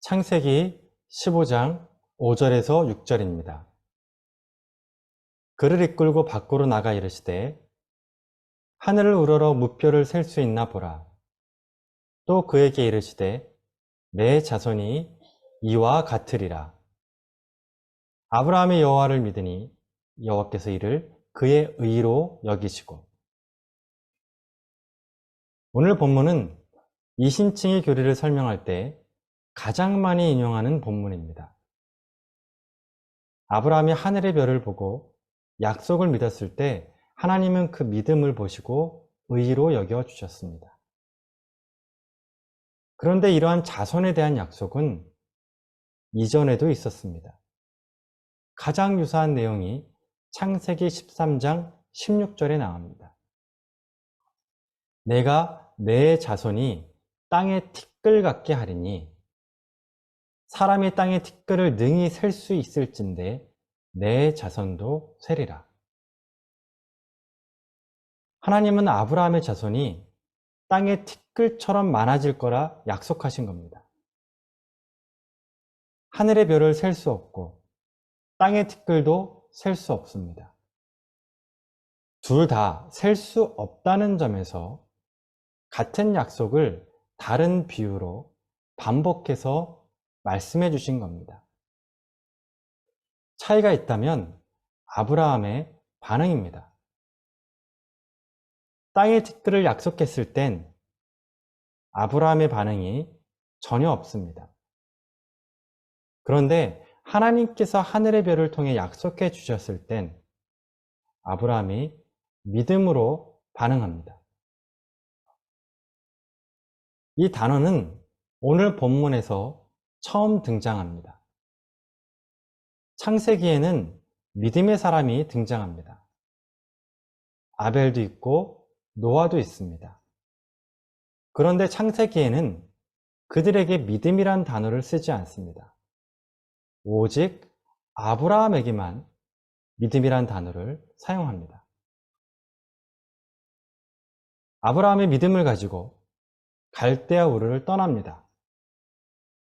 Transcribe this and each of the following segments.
창세기 15장 5절에서 6절입니다. 그를 이끌고 밖으로 나가 이르시되 하늘을 우러러 무뼈를 셀 수 있나 보라. 또 그에게 이르시되 내 자손이 이와 같으리라. 아브라함이 여호와를 믿으니 여호와께서 이를 그의 의로 여기시고. 오늘 본문은 이신칭의 교리를 설명할 때 가장 많이 인용하는 본문입니다. 아브라함이 하늘의 별을 보고 약속을 믿었을 때 하나님은 그 믿음을 보시고 의로 여겨주셨습니다. 그런데 이러한 자손에 대한 약속은 이전에도 있었습니다. 가장 유사한 내용이 창세기 13장 16절에 나옵니다. 내가 내 자손이 땅의 티끌 같게 하리니 사람이 땅의 티끌을 능히 셀 수 있을진데 내 자손도 세리라. 하나님은 아브라함의 자손이 땅의 티끌처럼 많아질 거라 약속하신 겁니다. 하늘의 별을 셀 수 없고 땅의 티끌도 셀 수 없습니다. 둘 다 셀 수 없다는 점에서 같은 약속을 다른 비유로 반복해서 말씀해 주신 겁니다. 차이가 있다면 아브라함의 반응입니다. 땅의 티끌을 약속했을 땐 아브라함의 반응이 전혀 없습니다. 그런데 하나님께서 하늘의 별을 통해 약속해 주셨을 땐 아브라함이 믿음으로 반응합니다. 이 단어는 오늘 본문에서 처음 등장합니다. 창세기에는 믿음의 사람이 등장합니다. 아벨도 있고 노아도 있습니다. 그런데 창세기에는 그들에게 믿음이란 단어를 쓰지 않습니다. 오직 아브라함에게만 믿음이란 단어를 사용합니다. 아브라함의 믿음을 가지고 갈대아 우르를 떠납니다.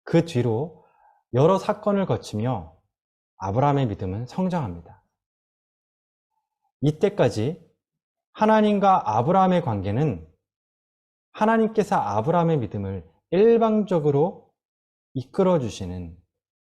그 뒤로 여러 사건을 거치며 아브라함의 믿음은 성장합니다. 이때까지 하나님과 아브라함의 관계는 하나님께서 아브라함의 믿음을 일방적으로 이끌어주시는,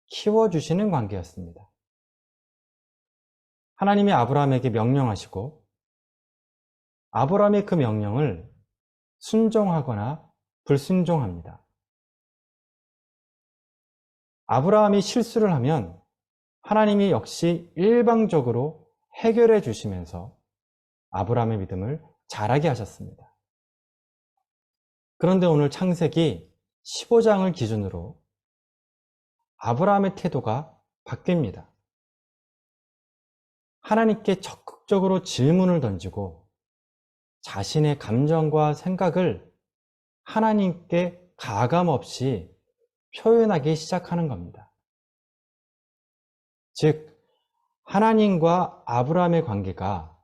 키워주시는 관계였습니다. 하나님이 아브라함에게 명령하시고 아브라함이 그 명령을 순종하거나 불순종합니다. 아브라함이 실수를 하면 하나님이 역시 일방적으로 해결해 주시면서 아브라함의 믿음을 자라게 하셨습니다. 그런데 오늘 창세기 15장을 기준으로 아브라함의 태도가 바뀝니다. 하나님께 적극적으로 질문을 던지고 자신의 감정과 생각을 하나님께 가감없이 표현하기 시작하는 겁니다. 즉, 하나님과 아브라함의 관계가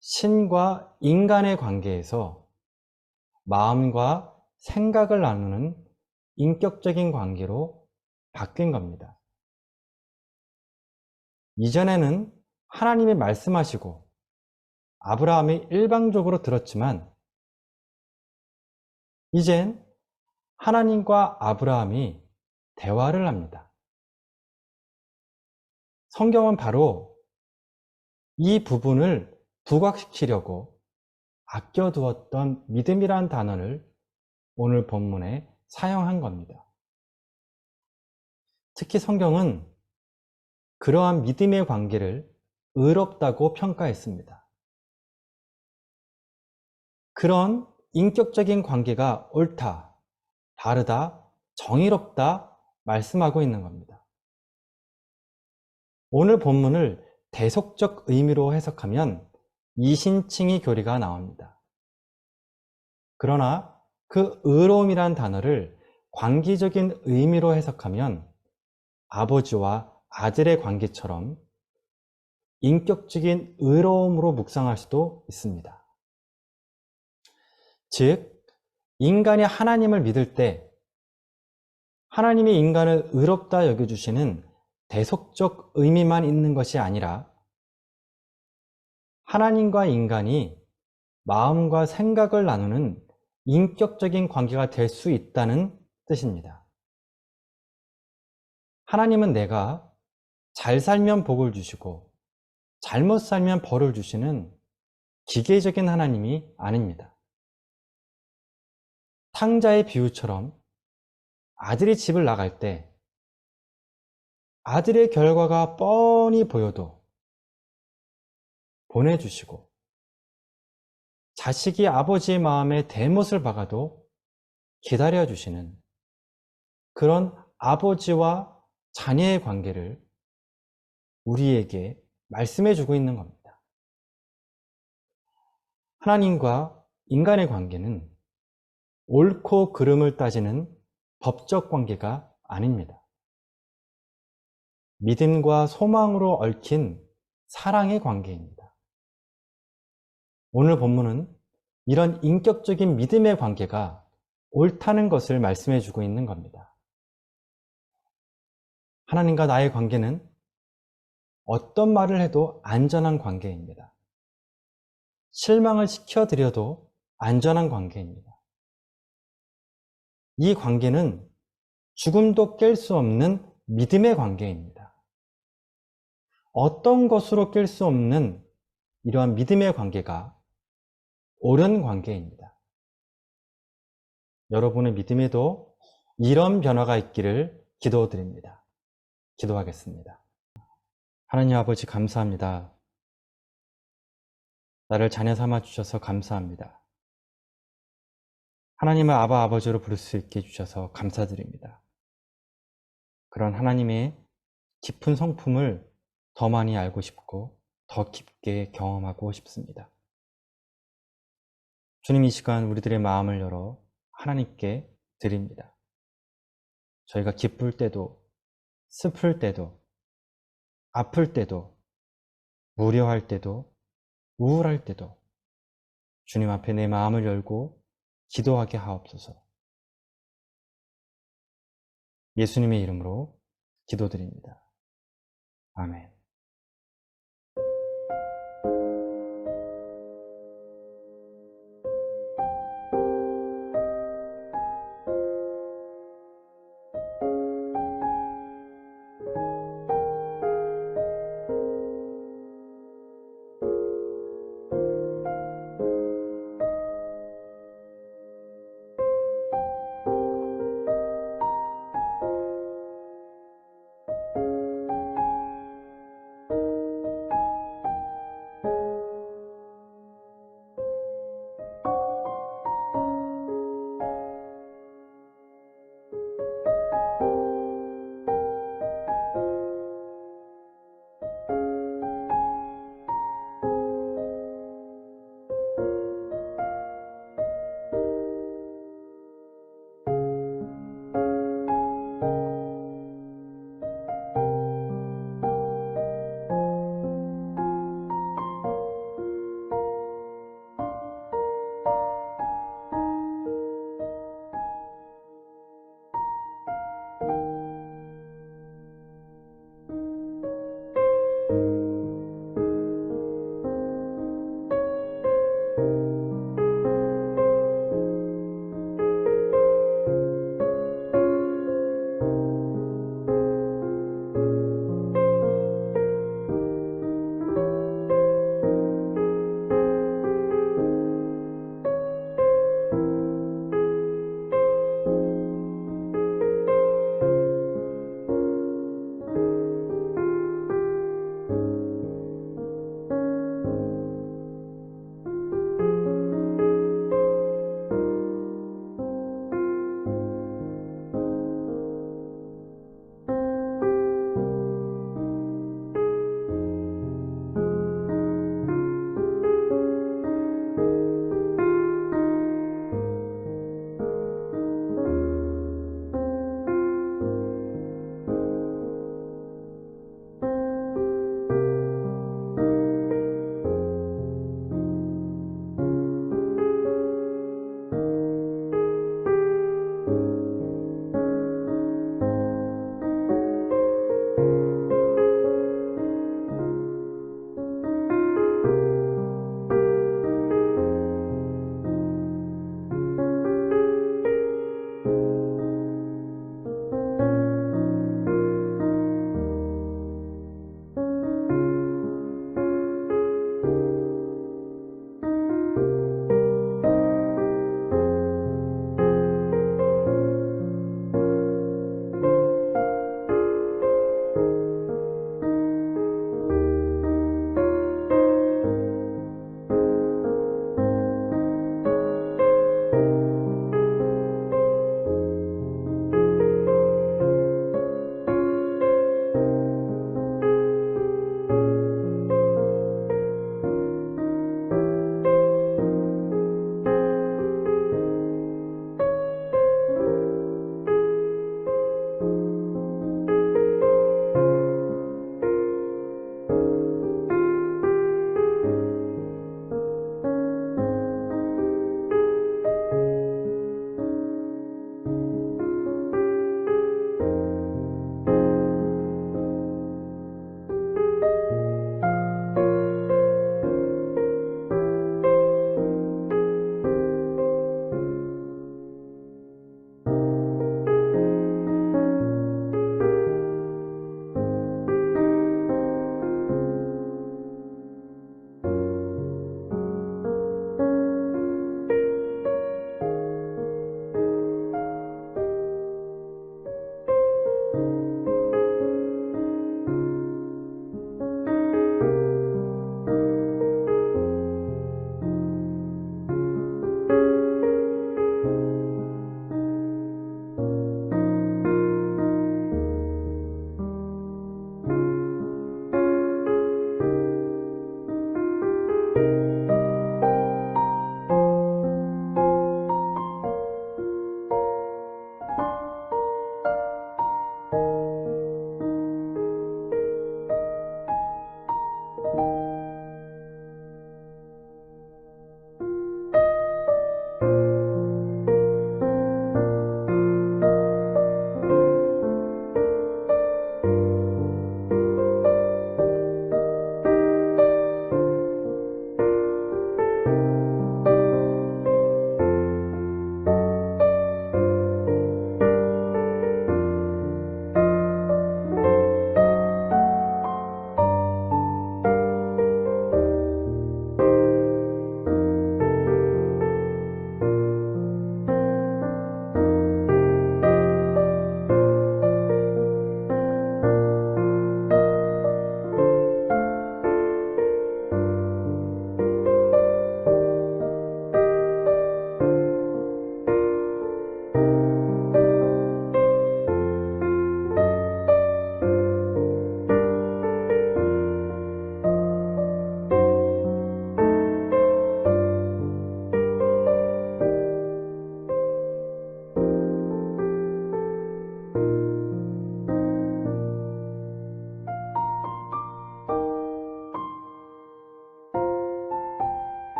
신과 인간의 관계에서 마음과 생각을 나누는 인격적인 관계로 바뀐 겁니다. 이전에는 하나님이 말씀하시고 아브라함이 일방적으로 들었지만 이젠 하나님과 아브라함이 대화를 합니다. 성경은 바로 이 부분을 부각시키려고 아껴두었던 믿음이란 단어를 오늘 본문에 사용한 겁니다. 특히 성경은 그러한 믿음의 관계를 의롭다고 평가했습니다. 그런 인격적인 관계가 옳다, 바르다, 정의롭다 말씀하고 있는 겁니다. 오늘 본문을 대속적 의미로 해석하면 이신칭의 교리가 나옵니다. 그러나 그 의로움이란 단어를 관계적인 의미로 해석하면 아버지와 아들의 관계처럼 인격적인 의로움으로 묵상할 수도 있습니다. 즉, 인간이 하나님을 믿을 때 하나님이 인간을 의롭다 여겨주시는 대속적 의미만 있는 것이 아니라 하나님과 인간이 마음과 생각을 나누는 인격적인 관계가 될 수 있다는 뜻입니다. 하나님은 내가 잘 살면 복을 주시고 잘못 살면 벌을 주시는 기계적인 하나님이 아닙니다. 탕자의 비유처럼 아들이 집을 나갈 때 아들의 결과가 뻔히 보여도 보내주시고 자식이 아버지의 마음에 대못을 박아도 기다려주시는 그런 아버지와 자녀의 관계를 우리에게 말씀해 주고 있는 겁니다. 하나님과 인간의 관계는 옳고 그름을 따지는 법적 관계가 아닙니다. 믿음과 소망으로 얽힌 사랑의 관계입니다. 오늘 본문은 이런 인격적인 믿음의 관계가 옳다는 것을 말씀해 주고 있는 겁니다. 하나님과 나의 관계는 어떤 말을 해도 안전한 관계입니다. 실망을 시켜드려도 안전한 관계입니다. 이 관계는 죽음도 깰 수 없는 믿음의 관계입니다. 어떤 것으로 깰 수 없는 이러한 믿음의 관계가 옳은 관계입니다. 여러분의 믿음에도 이런 변화가 있기를 기도드립니다. 기도하겠습니다. 하나님 아버지 감사합니다. 나를 자녀 삼아 주셔서 감사합니다. 하나님을 아바 아버지로 부를 수 있게 해주셔서 감사드립니다. 그런 하나님의 깊은 성품을 더 많이 알고 싶고 더 깊게 경험하고 싶습니다. 주님, 이 시간 우리들의 마음을 열어 하나님께 드립니다. 저희가 기쁠 때도 슬플 때도 아플 때도 무료할 때도 우울할 때도 주님 앞에 내 마음을 열고 기도하게 하옵소서. 예수님의 이름으로 기도드립니다. 아멘.